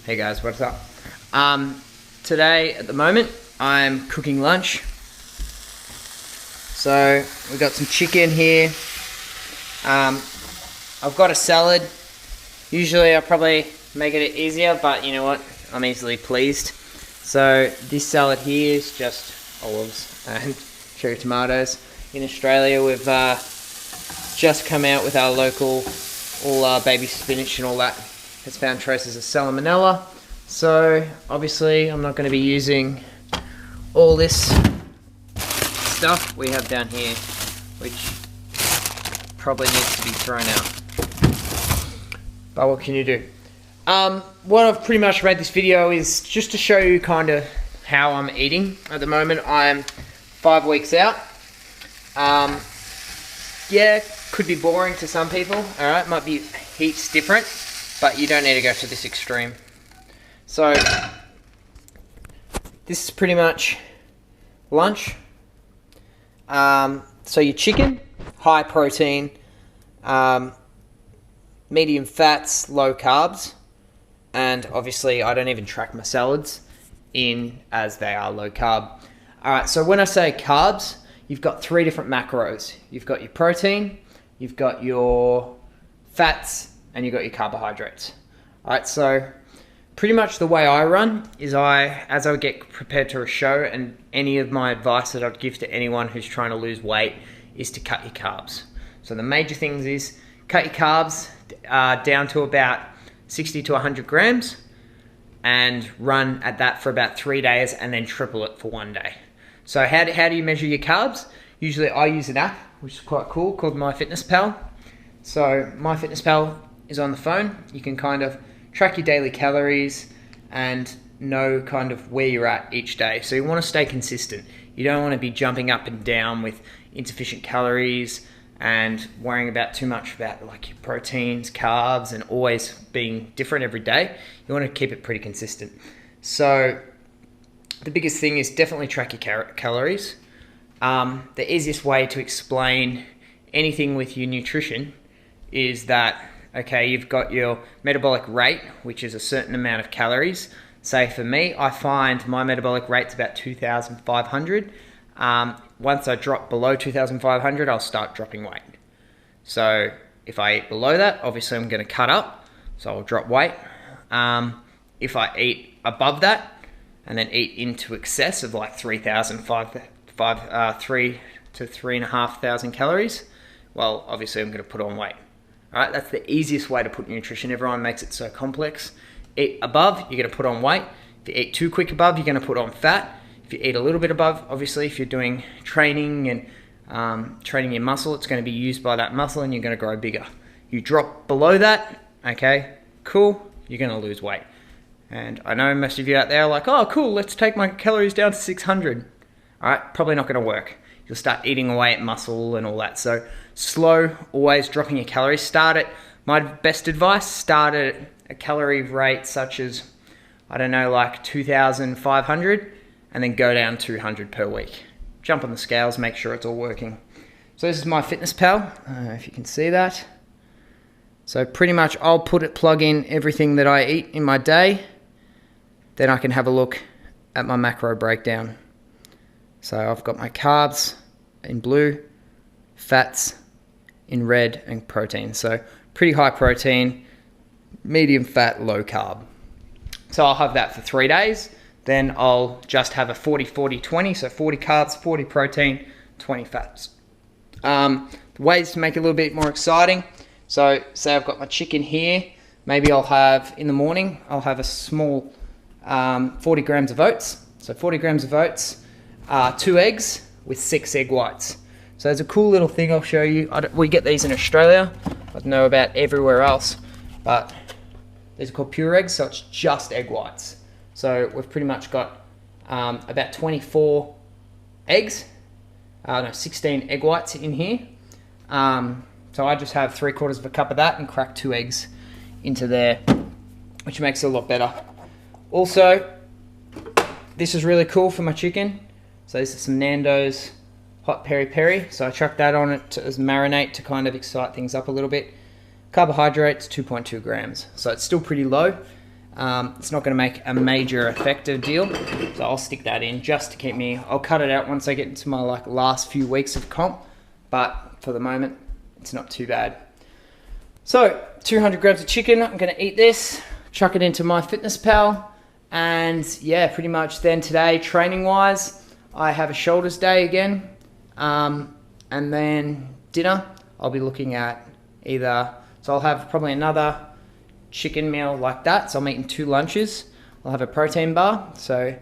Hey guys, what's up? Today, at the moment, I'm cooking lunch. So, we've got some chicken here. I've got a salad. Usually I probably make it easier, but you know what? I'm easily pleased. So, this salad here is just olives and cherry tomatoes. In Australia, we've just come out with our local all baby spinach and all that. It's found traces of salmonella, so obviously I'm not going to be using all this stuff we have down here, which probably needs to be thrown out. But what can you do? What I've pretty much made this video is just to show you kind of how I'm eating. At the moment I'm 5 weeks out. Yeah, could be boring to some people, alright, might be heaps different, but you don't need to go to this extreme. So, this is pretty much lunch. So your chicken, high protein, medium fats, low carbs, and obviously I don't even track my salads in as they are low carb. Alright, so when I say carbs, you've got 3 different macros. You've got your protein, you've got your fats, and you've got your carbohydrates. Alright, so pretty much the way I run is as I get prepared to a show, and any of my advice that I'd give to anyone who's trying to lose weight is to cut your carbs. So the major things is cut your carbs down to about 60 to 100 grams and run at that for about 3 days and then triple it for 1 day. So how do you measure your carbs? Usually I use an app, which is quite cool, called MyFitnessPal. So MyFitnessPal is on the phone. You can kind of track your daily calories and know kind of where you're at each day. So you want to stay consistent. You don't want to be jumping up and down with insufficient calories and worrying about too much about like your proteins, carbs, and always being different every day. You want to keep it pretty consistent. So the biggest thing is definitely track your calories. The easiest way to explain anything with your nutrition is that, okay, you've got your metabolic rate, which is a certain amount of calories. Say for me, I find my metabolic rate's about 2,500. Once I drop below 2,500, I'll start dropping weight. So if I eat below that, obviously I'm going to cut up, so I'll drop weight. If I eat above that, and then eat into excess of like 3 to 3,500 calories, well, obviously I'm going to put on weight. All right, that's the easiest way to put nutrition. Everyone makes it so complex. Eat above, you're going to put on weight. If you eat too quick above, you're going to put on fat. If you eat a little bit above, obviously if you're doing training and training your muscle, it's going to be used by that muscle and you're going to grow bigger. You drop below that, okay, cool, you're going to lose weight. And I know most of you out there are like, oh cool, let's take my calories down to 600. All right, probably not going to work. You'll start eating away at muscle and all that. So slow, always dropping your calories. My best advice, start at a calorie rate such as, I don't know, like 2,500 and then go down 200 per week. Jump on the scales, make sure it's all working. So this is MyFitnessPal, I don't know if you can see that. So pretty much I'll plug in everything that I eat in my day, then I can have a look at my macro breakdown. So I've got my carbs in blue, fats in red, and protein. So pretty high protein, medium fat, low carb. So I'll have that for 3 days. Then I'll just have a 40-40-20, so 40 carbs, 40 protein, 20 fats. Ways to make it a little bit more exciting. So say I've got my chicken here. Maybe I'll have, in the morning, I'll have a small 40 grams of oats. So 40 grams of oats, 2 eggs with 6 egg whites. So there's a cool little thing I'll show you. We get these in Australia. I don't know about everywhere else, but these are called pure eggs, so it's just egg whites. So we've pretty much got about 24 eggs, 16 egg whites in here. So I just have 3/4 of a cup of that and crack 2 eggs into there, which makes it a lot better. Also, this is really cool for my chicken. So this is some Nando's hot peri peri. So I chuck that on it as marinate to kind of excite things up a little bit. Carbohydrates, 2.2 grams. So it's still pretty low. It's not going to make a major effective deal, so I'll stick that in just to keep me. I'll cut it out once I get into my last few weeks of comp, but for the moment, it's not too bad. So 200 grams of chicken. I'm going to eat this, chuck it into MyFitnessPal, and yeah, pretty much then today, training wise, I have a shoulders day again, and then dinner. I'll be looking at either. So I'll have probably another chicken meal like that. So I'm eating 2 lunches. I'll have a protein bar. So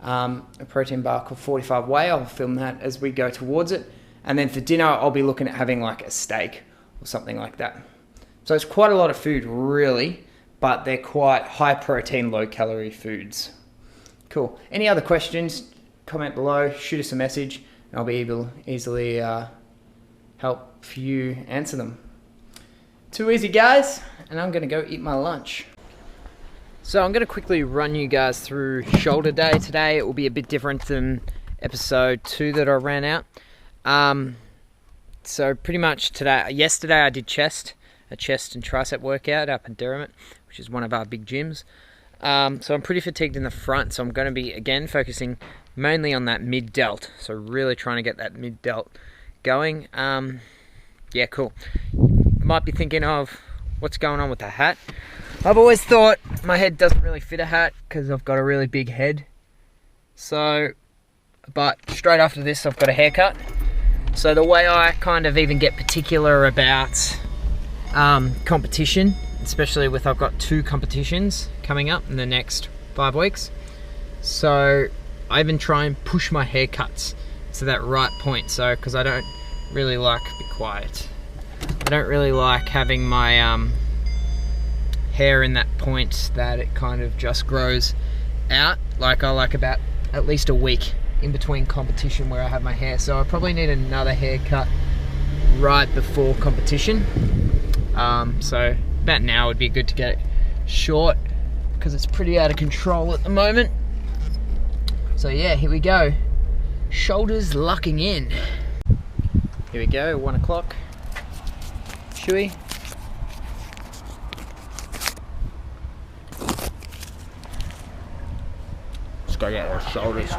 a protein bar called 45 Whey. I'll film that as we go towards it. And then for dinner, I'll be looking at having like a steak or something like that. So it's quite a lot of food really, but they're quite high protein, low calorie foods. Cool. Any other questions? Comment below, shoot us a message, and I'll be able to easily help you answer them. Too easy, guys, and I'm gonna go eat my lunch. So I'm gonna quickly run you guys through shoulder day today. It will be a bit different than episode 2 that I ran out. So pretty much yesterday I did a chest and tricep workout up in Derrimut, which is one of our big gyms. So I'm pretty fatigued in the front, so I'm gonna be again focusing mainly on that mid delt. So really trying to get that mid delt going. Yeah, cool. Might be thinking of what's going on with the hat. I've always thought my head doesn't really fit a hat because I've got a really big head. So, but straight after this I've got a haircut. So the way I kind of even get particular about competition, especially with I've got 2 competitions coming up in the next 5 weeks. So I even try and push my haircuts to that right point. So, because I don't really like, be quiet. I don't really like having my hair in that point that it kind of just grows out. Like I like about at least a week in between competition where I have my hair. So I probably need another haircut right before competition. So about now would be good to get it short because it's pretty out of control at the moment. So yeah, here we go. Shoulders locking in. Here we go, 1 o'clock. Chewy. Let's go get our shoulders.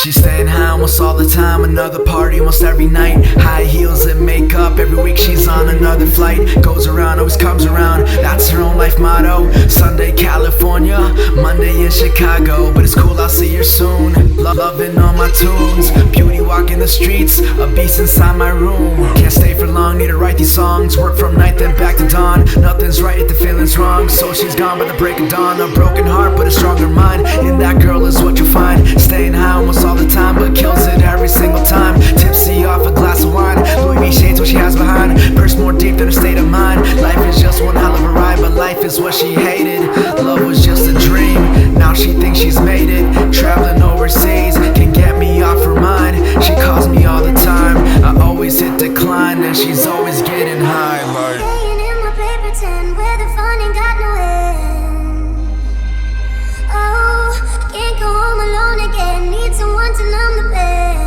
She's staying high almost all the time, another party almost every night. High heels and makeup, every week she's on another flight. Goes around, always comes around, that's her own life motto. Sunday California, Monday in Chicago, but it's cool, I'll see her soon. Loving all my tunes, beauty walking the streets, a beast inside my room. Can't stay for long, need to write these songs. Work from night then back to dawn, nothing's right if the feeling's wrong. So she's gone by the break of dawn, a broken heart but a stronger mind. In that girl is what you'll find, staying high almost all the time, but kills it every single time. Tipsy off a glass of wine, Louis V shades what she has behind, purse more deep than her state of mind. Life is just one hell of a ride, but life is what she hated. Love was just a dream, now she thinks she's made it. Traveling overseas can get me off her mind. She calls me all the time, I always hit decline, and she's always getting high like laying in my paper tin where the fun ain't got no end. Oh, can't go home alone again, need someone to numb the pain.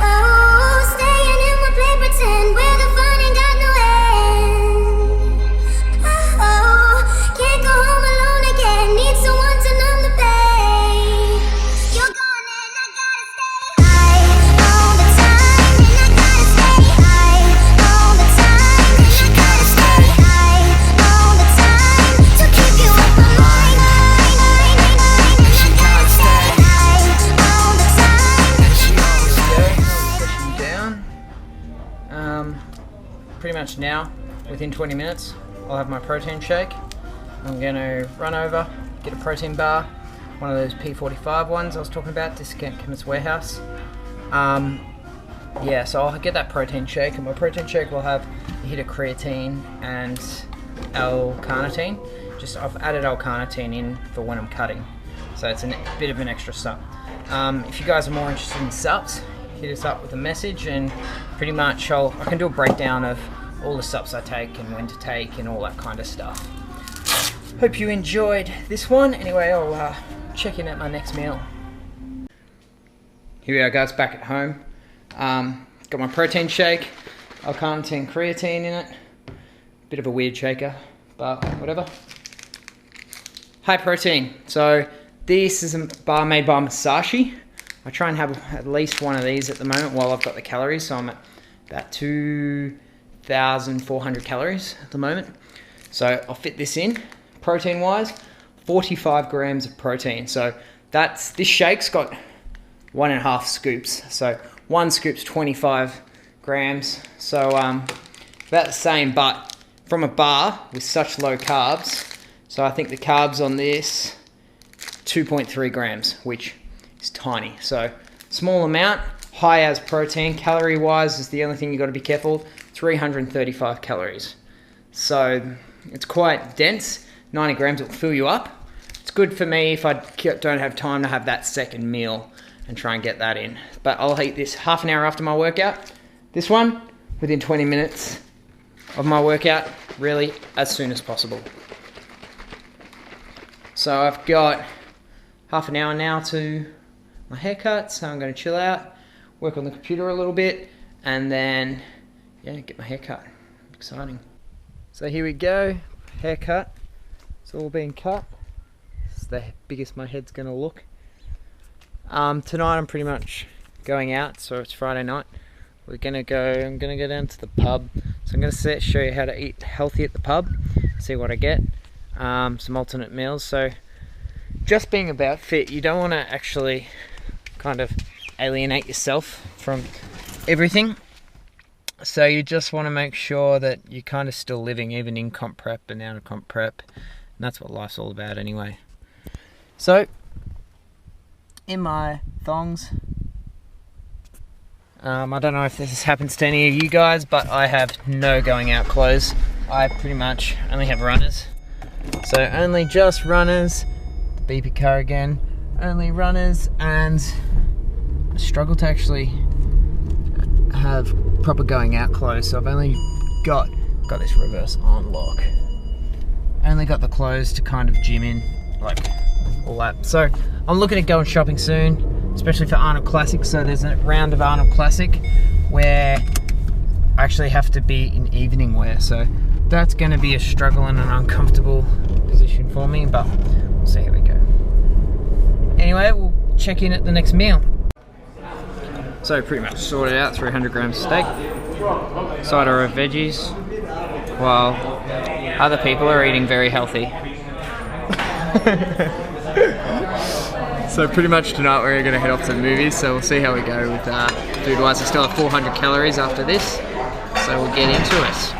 Oh, staying in my paper tin where the fun ain't got no end. Oh, can't go home alone again, need someone to numb the pain. You're gone and I gotta stay high all the time, and I gotta stay high all the time, and I gotta stay high all the time to keep you off my mind. she gotta stay. All the time. She always stays. Pushing down. Pretty much now, within 20 minutes, I'll have my protein shake. I'm gonna run over, get a protein bar, one of those P45 ones I was talking about, Discount Chemist Warehouse. Yeah, so I'll get that protein shake, and my protein shake will have a hit of creatine and L-carnitine. I've added L-carnitine in for when I'm cutting, so it's a bit of an extra sup. If you guys are more interested in sups, hit us up with a message, and pretty much I can do a breakdown of all the sups I take and when to take and all that kind of stuff. Hope you enjoyed this one. Anyway, I'll check in at my next meal. Here we are, guys, back at home. Got my protein shake, L-carnitine, creatine in it. Bit of a weird shaker, but whatever. High protein. So this is a bar made by Masashi. I try and have at least one of these at the moment while I've got the calories. So I'm at about 2,400 calories at the moment. So I'll fit this in. Protein wise, 45 grams of protein. So this shake's got 1.5 scoops. So 1 scoop's 25 grams. So about the same, but from a bar with such low carbs. So I think the carbs on this, 2.3 grams, which is tiny. So small amount, high as protein. Calorie wise is the only thing you got to be careful. 335 calories. So it's quite dense. 90 grams will fill you up. It's good for me if I don't have time to have that second meal and try and get that in. But I'll eat this half an hour after my workout. This one within 20 minutes of my workout, really as soon as possible. So I've got half an hour now to my haircut, so I'm going to chill out, work on the computer a little bit, and then get my haircut. Exciting. So here we go, haircut. It's all been cut. It's the biggest my head's going to look. Tonight I'm pretty much going out, so it's Friday night. I'm gonna go down to the pub. So I'm gonna show you how to eat healthy at the pub. See what I get. Some alternate meals. So just being about fit, you don't want to actually kind of alienate yourself from everything. So you just want to make sure that you're kind of still living, even in comp prep and out of comp prep. And that's what life's all about anyway. So in my thongs, I don't know if this happens to any of you guys, but I have no going out clothes. I pretty much only have runners. So only just runners. The beepy car again. Only runners, and I struggle to actually have proper going out clothes. So I've only got this reverse arm lock. Only got the clothes to kind of gym in, like all that. So I'm looking at going shopping soon, especially for Arnold Classic. So there's a round of Arnold Classic where I actually have to be in evening wear. So that's going to be a struggle and an uncomfortable position for me, but we'll see how we go. Anyway, we'll check in at the next meal. So pretty much sorted out 300 grams of steak, side of veggies, while other people are eating very healthy. So pretty much tonight we're going to head off to the movies, so we'll see how we go with food wise. I still have 400 calories after this, so we'll get into it.